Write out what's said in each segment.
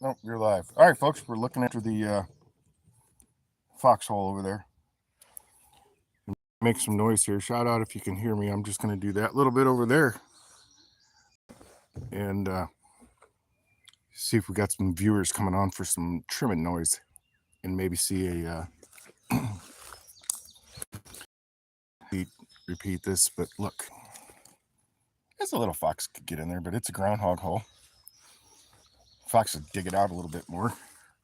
Nope, you're live. All right, folks, we're looking after the foxhole over there. Make some noise here. Shout out if you can hear me. I'm just going to do that little bit over there and see if we got some viewers coming on for some trimming noise, and maybe see a repeat this. But look, there's a little fox could get in there, but it's a groundhog hole. Fox would dig it out a little bit more,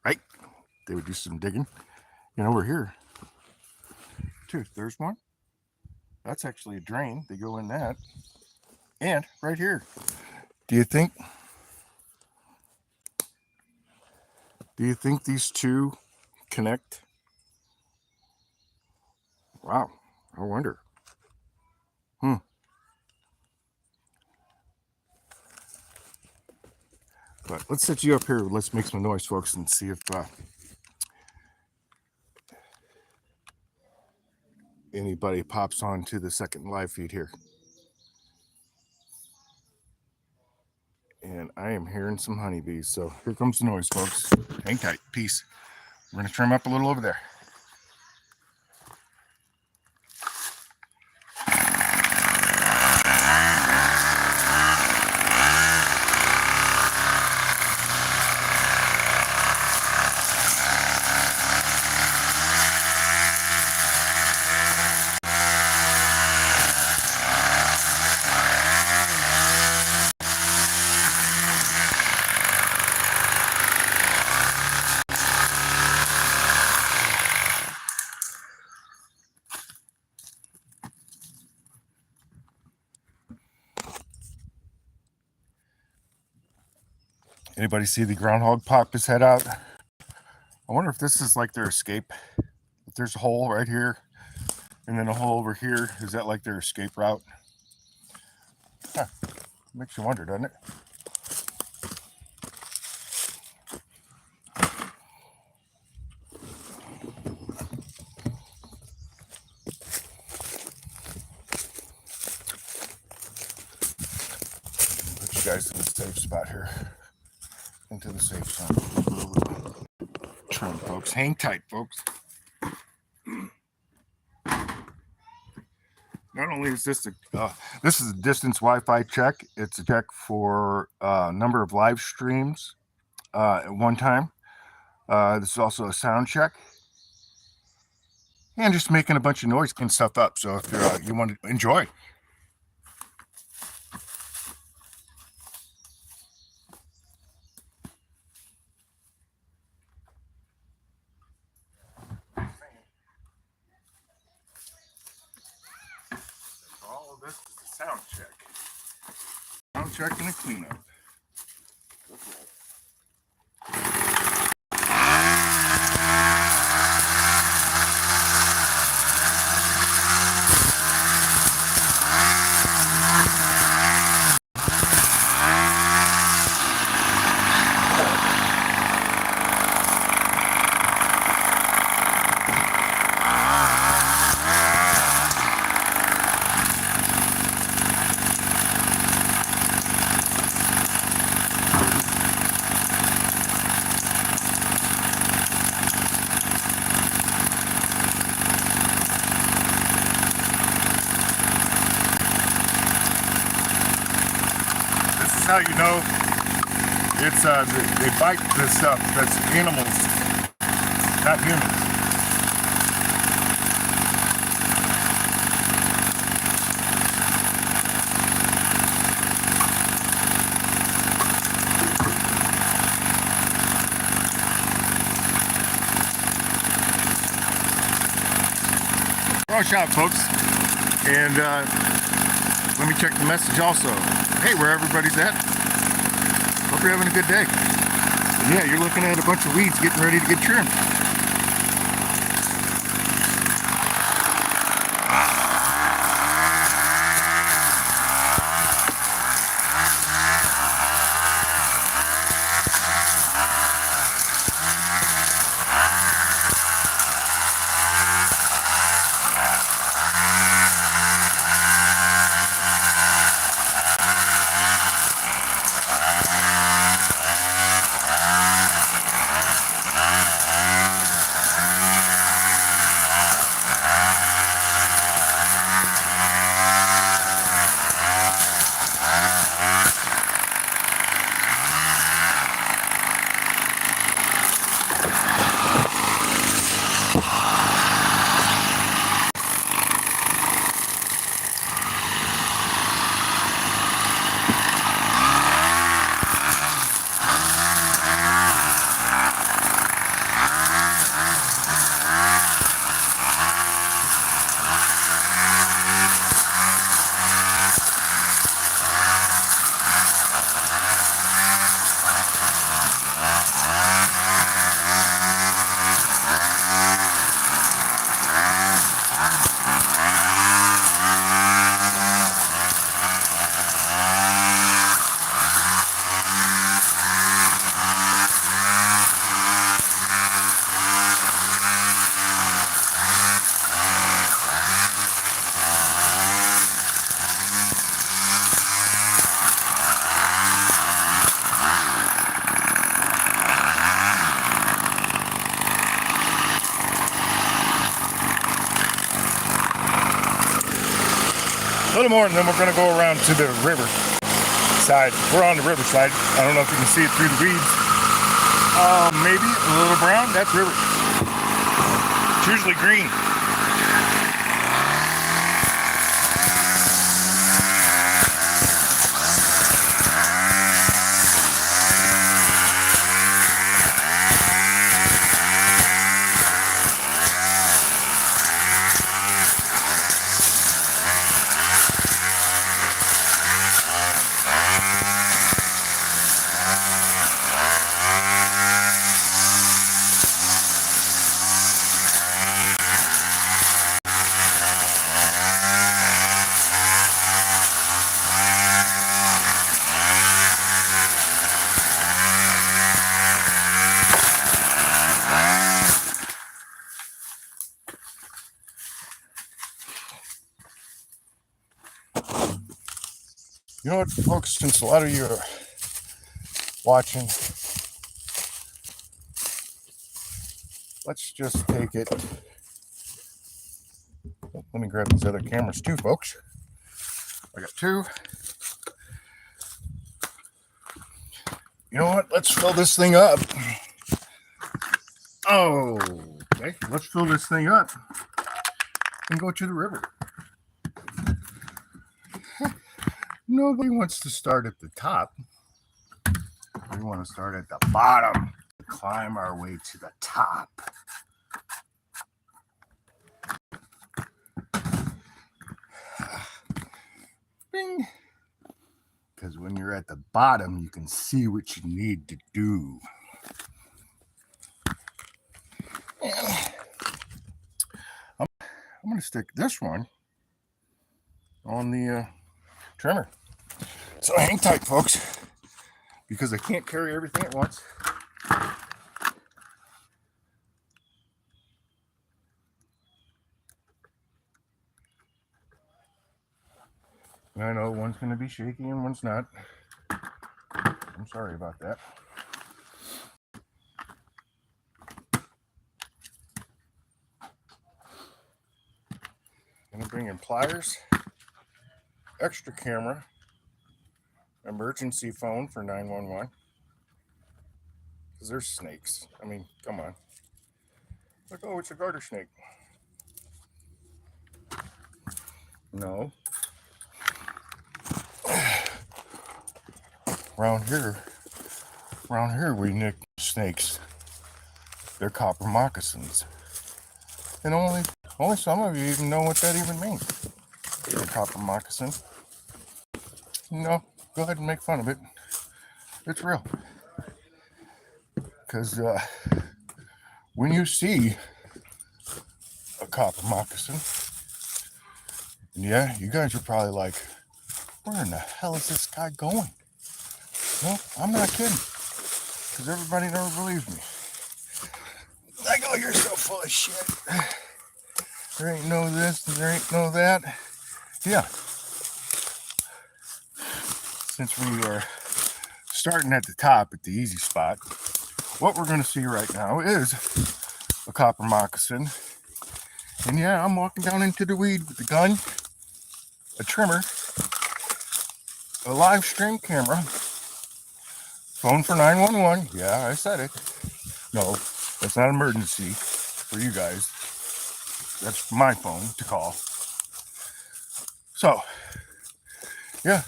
right? They would do some digging. Over here, too, there's one. That's actually a drain. They go in that. And right here, do you think these two connect? Wow, I wonder. But let's set you up here. Let's make some noise, folks, and see if anybody pops on to the second live feed here. And I am hearing some honeybees, so here comes the noise, folks. Hang tight. Peace. We're going to trim up a little over there. Anybody see the groundhog pop his head out? I wonder if this is like their escape. If there's a hole right here and then a hole over here, is that like their escape route? Huh. Makes you wonder, doesn't it? Put you guys in a safe spot here. Into the safe zone. Trim, folks. Hang tight, folks. Not only is this this is a distance Wi-Fi check. It's a check for number of live streams at one time. This is also a sound check, and just making a bunch of noise, clean stuff up. So if you want to enjoy. All of this is a sound check. Sound check and a cleanup. How you know it's they bite this stuff that's animals, not humans. Rush out, folks, and let me check the message also. Hey, where everybody's at. Hope you're having a good day. And yeah, you're looking at a bunch of weeds getting ready to get trimmed. A little more, and then we're going to go around to the river side. We're on the river side. I don't know if you can see it through the weeds. Maybe a little brown. That's river. It's usually green. You know what, folks, since a lot of you are watching, let's just take it. Let me grab these other cameras too, folks. I got two. You know what? Let's fill this thing up. Oh, okay. Let's fill this thing up and go to the river. Nobody wants to start at the top. We want to start at the bottom. Climb our way to the top. Bing. Because when you're at the bottom, you can see what you need to do. I'm going to stick this one on the trimmer. So hang tight, folks, because I can't carry everything at once. And I know one's going to be shaky and one's not. I'm sorry about that. I'm going to bring in pliers, extra camera, emergency phone for 911. Because there's snakes. I mean, come on. Look, oh, it's a garter snake. No. Around here we nick snakes. They're copper moccasins. And only some of you even know what that even means. A copper moccasin. No, go ahead and make fun of it. It's real. Because when you see a copper moccasin, yeah, you guys are probably like, where in the hell is this guy going? Well, I'm not kidding. Because everybody never believes me. Like, oh, you're so full of shit. There ain't no this and there ain't no that. Yeah. Since we are starting at the top at the easy spot, what we're going to see right now is a copper moccasin. And yeah, I'm walking down into the weed with a gun, a trimmer, a live stream camera, phone for 911. Yeah, I said it. No, that's not emergency for you guys. That's my phone to call. So, yeah.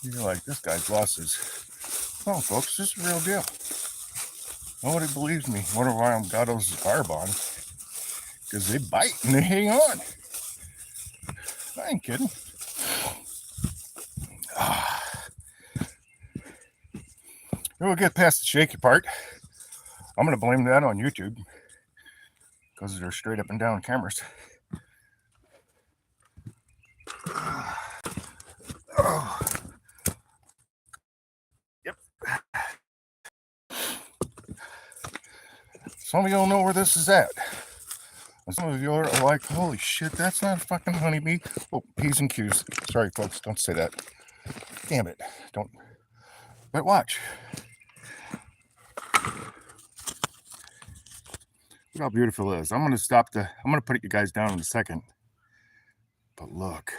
You're like, this guy's lost his... No, folks, this is the real deal. Nobody believes me. Wonder why I'm got those firebonds. Because they bite and they hang on. I ain't kidding. We'll get past the shaky part. I'm going to blame that on YouTube. Because they're straight up and down cameras. Oh. Yep. Some of y'all know where this is at. And some of you are like, holy shit, that's not a fucking honeybee. Oh, P's and Q's. Sorry, folks, don't say that. Damn it. Don't. But watch. Look how beautiful it is. I'm going to put you guys down in a second. But look.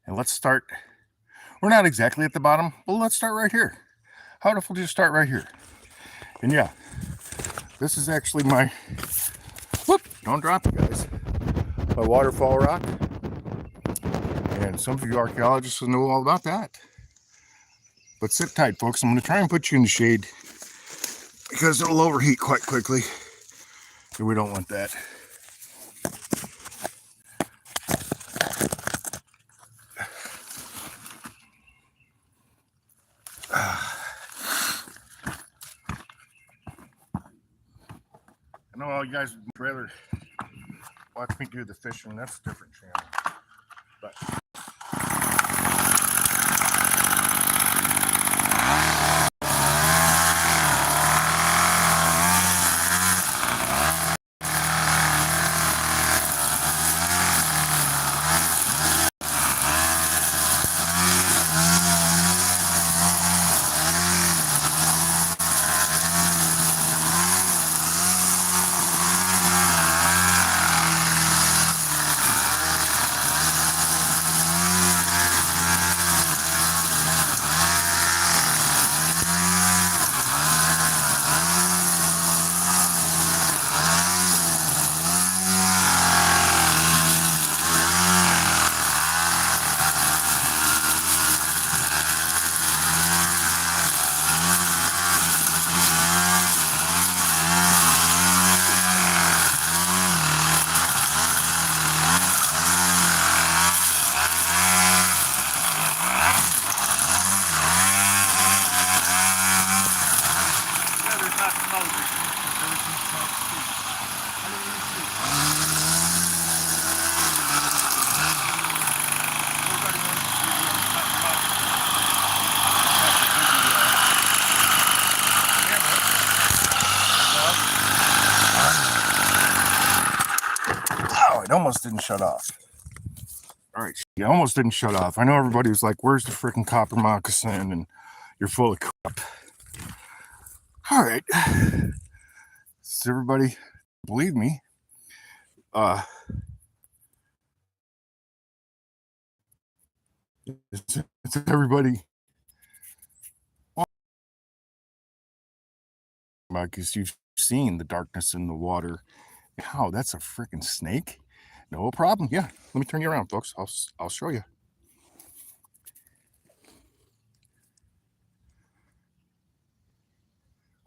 And let's start. We're not exactly at the bottom, but let's start right here. How if we'll just start right here? And yeah, this is actually my, whoop, don't drop it, guys, my waterfall rock. And some of you archaeologists will know all about that. But sit tight, folks. I'm going to try and put you in the shade because it'll overheat quite quickly. And we don't want that. I know all you guys would rather watch me do the fishing. That's a different channel. But it almost didn't shut off. All right, you almost didn't shut off. I know everybody was like, where's the freaking copper moccasin? And you're full of crap. All right. Does everybody believe me? It's everybody. Because you've seen the darkness in the water. Wow, that's a freaking snake. No problem. Yeah, let me turn you around, folks. I'll show you.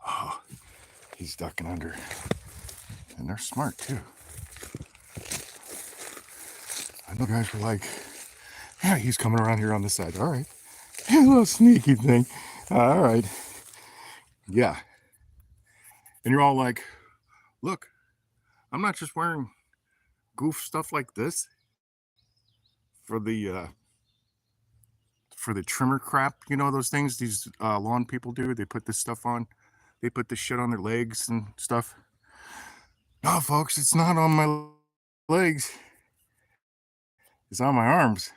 Oh, he's ducking under. And they're smart too. I know guys were like, yeah, he's coming around here on this side. All right. A little sneaky thing. All right. Yeah. And you're all like, look, I'm not just wearing goof stuff like this for the trimmer crap, you know, those things these lawn people do. They put this stuff on, they put this shit on their legs and stuff. No, folks, it's not on my legs, it's on my arms.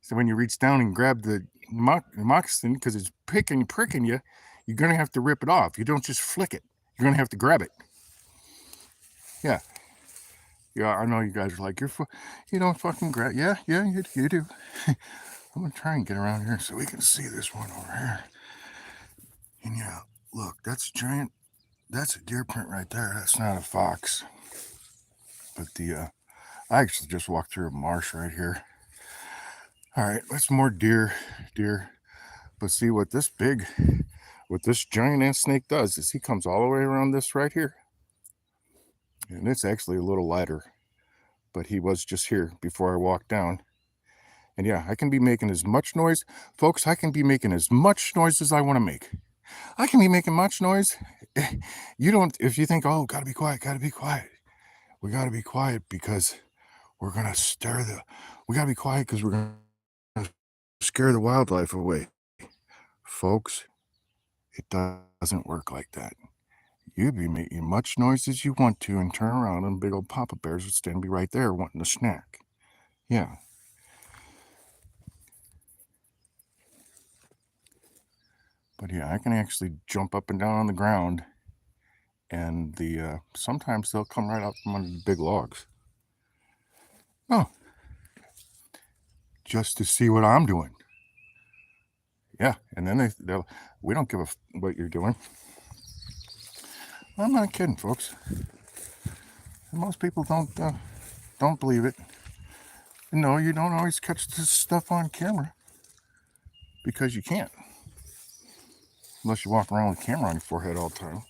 So when you reach down and grab the moccasin, because it's pricking you, you're gonna have to rip it off. You don't just flick it, you're gonna have to grab it. Yeah, I know you guys are like, you don't fucking grab. Yeah, you do. I'm gonna try and get around here so we can see this one over here. And yeah, look, that's a giant, that's a deer print right there. That's not a fox. But I actually just walked through a marsh right here. All right, that's more deer. But see what this giant ass snake does is he comes all the way around this right here. And it's actually a little lighter, but he was just here before I walked down. And yeah, I can be making as much noise. Folks, I can be making as much noise as I want to make. I can be making much noise. You don't, if you think, oh, gotta be quiet. We gotta be quiet because we're gonna we gotta be quiet because we're gonna scare the wildlife away. Folks, it doesn't work like that. You'd be making much noise as you want to and turn around and big old papa bears would stand be right there wanting a snack. Yeah. But yeah, I can actually jump up and down on the ground, and sometimes they'll come right out from under the big logs. Oh, just to see what I'm doing. Yeah, and then we don't give a what you're doing. I'm not kidding, folks. Most people don't believe it. No, you don't always catch this stuff on camera because you can't, unless you walk around with a camera on your forehead all the time.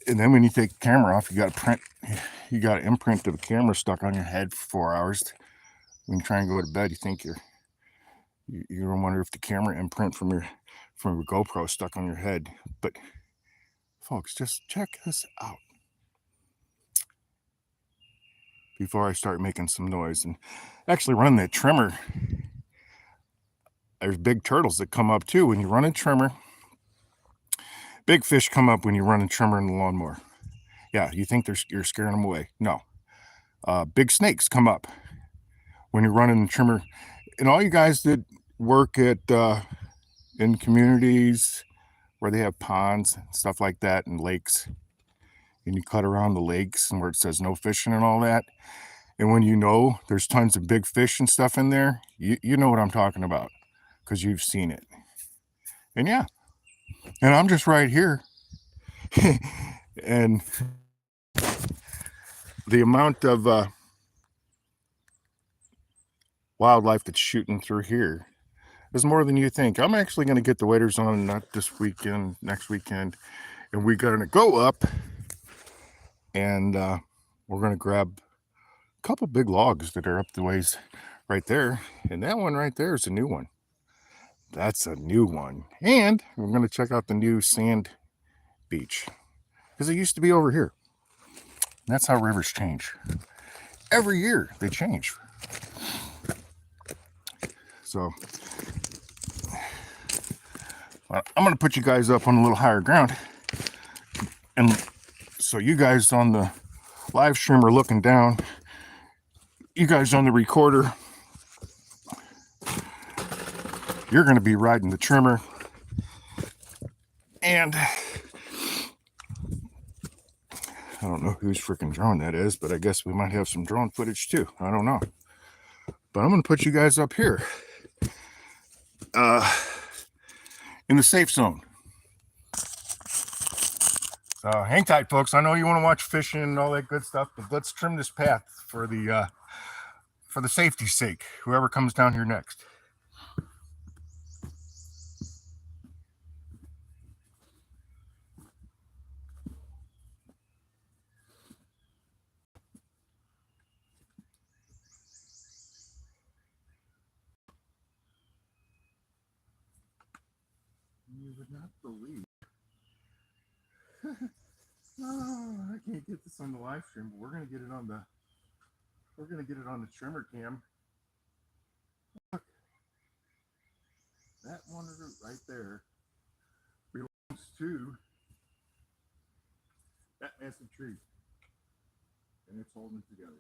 And then when you take the camera off, you got an imprint of a camera stuck on your head for 4 hours. When you try and go to bed, you think you're gonna wonder if the camera imprint from your GoPro stuck on your head. But folks, just check this out before I start making some noise and actually run that trimmer. There's big turtles that come up too when you run a trimmer. Big fish come up when you run a trimmer in the lawnmower. Yeah, you think you're scaring them away. No. Big snakes come up when you're running the trimmer. And all you guys that work at in communities where they have ponds and stuff like that and lakes, and you cut around the lakes and where it says no fishing and all that, and when you know there's tons of big fish and stuff in there, you know what I'm talking about because you've seen it. And yeah, and I'm just right here. And the amount of wildlife that's shooting through here is more than you think. I'm actually going to get the waders on, not this weekend, next weekend, and we're going to go up and we're going to grab a couple big logs that are up the ways right there. And that one right there is a new one. That's a new one. And we're going to check out the new sand beach because it used to be over here. And that's how rivers change. Every year they change. So I'm going to put you guys up on a little higher ground. And so you guys on the live stream are looking down. You guys on the recorder, you're going to be riding the trimmer. And I don't know whose freaking drone that is, but I guess we might have some drone footage too. I don't know. But I'm going to put you guys up here in the safe zone. So hang tight, folks. I know you want to watch fishing and all that good stuff, but let's trim this path for the safety's sake, whoever comes down here next. You would not believe. Oh, I can't get this on the live stream, but we're gonna get it on the trimmer cam. Look, that one right there belongs to that massive tree, and it's holding it together.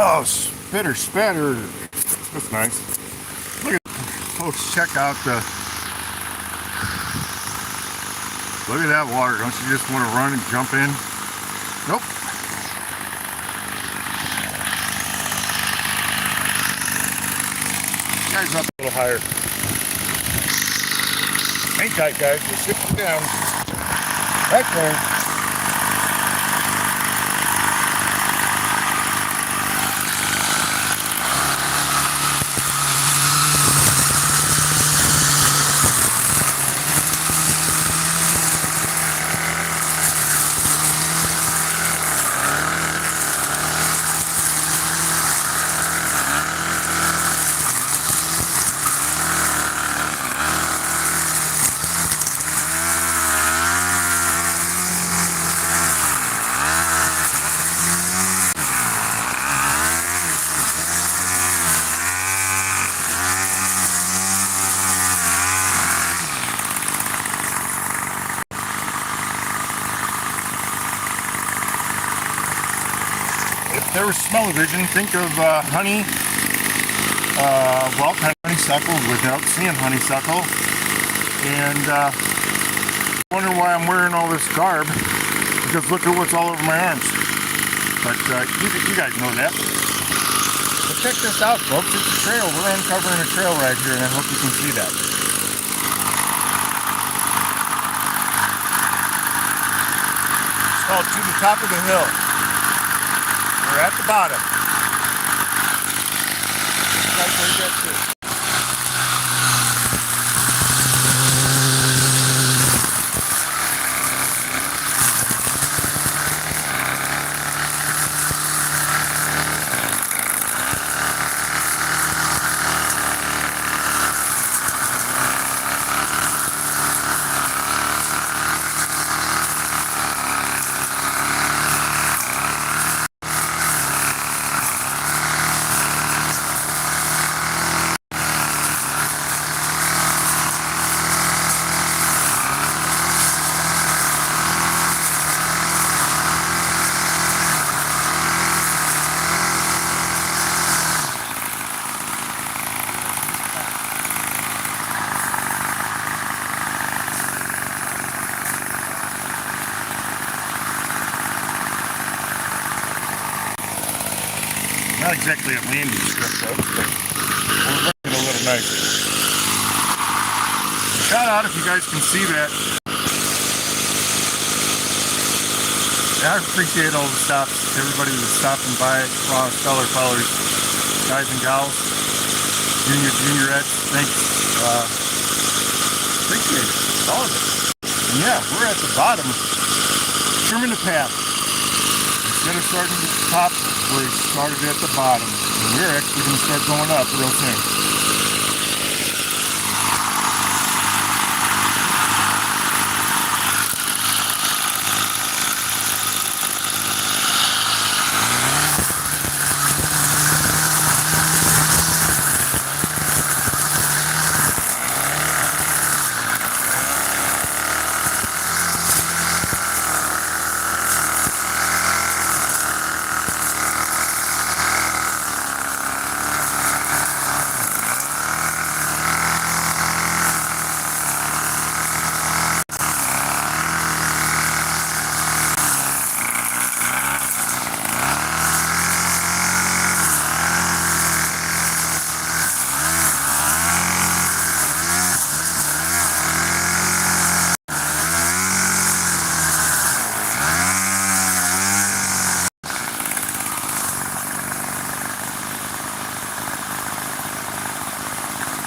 Oh, spitter, spatter. That's nice. Look at, folks, check out the, look at that water. Don't you just want to run and jump in? Nope. Guys up a little higher. Hang tight, guys. We're shifting down. Right there. If there was smell-o-vision, think of honey, wild-type honeysuckle without seeing honeysuckle. And wonder why I'm wearing all this garb, because look at what's all over my arms. But you guys know that. But check this out, folks. It's a trail. We're uncovering a trail right here, and I hope you can see that. It's called To the Top of the Hill. We're at the bottom. Right where you get to. Not exactly a landing strip though, but we're looking a little nicer. Shout out if you guys can see that. Yeah, I appreciate all the stops, everybody that's stopping by, fellow followers, guys and gals, juniorettes, thanks. Appreciate it, all of it. And yeah, we're at the bottom, trimming the path. Instead of starting at the top, we started at the bottom. And we're actually going to start going up real soon.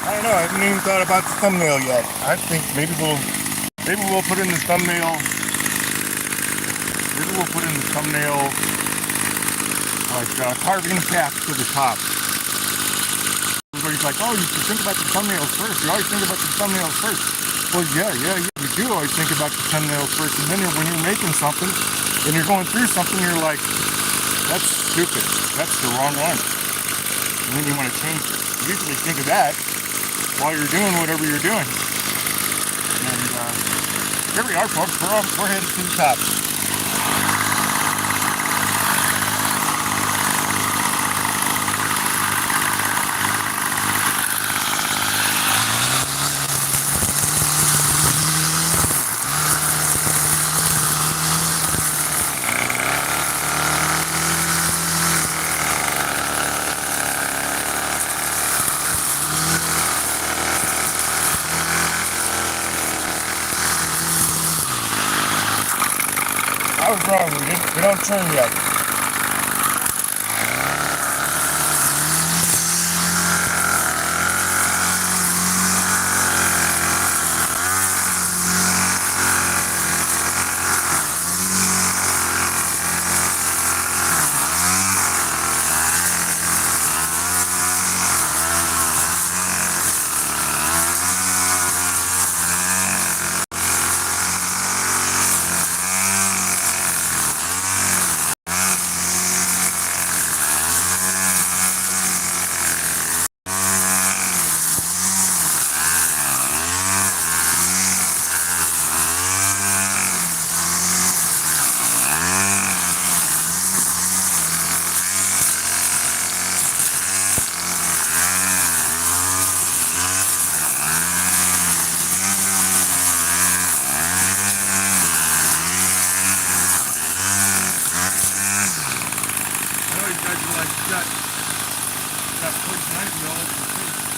I don't know, I haven't even thought about the thumbnail yet. I think maybe we'll put in the thumbnail. Maybe we'll put in the thumbnail like carving the path to the top. Everybody's like, oh, you should think about the thumbnails first. You always think about the thumbnails first. Well, yeah, you do always think about the thumbnails first. And then when you're making something and you're going through something, you're like, that's stupid. That's the wrong one. And then you want to change it. You usually think of that while you're doing whatever you're doing. And here we are, folks. We're headed to the top. was wrong. We don't turn yet. I know you guys are like, got poison ivy all over the place.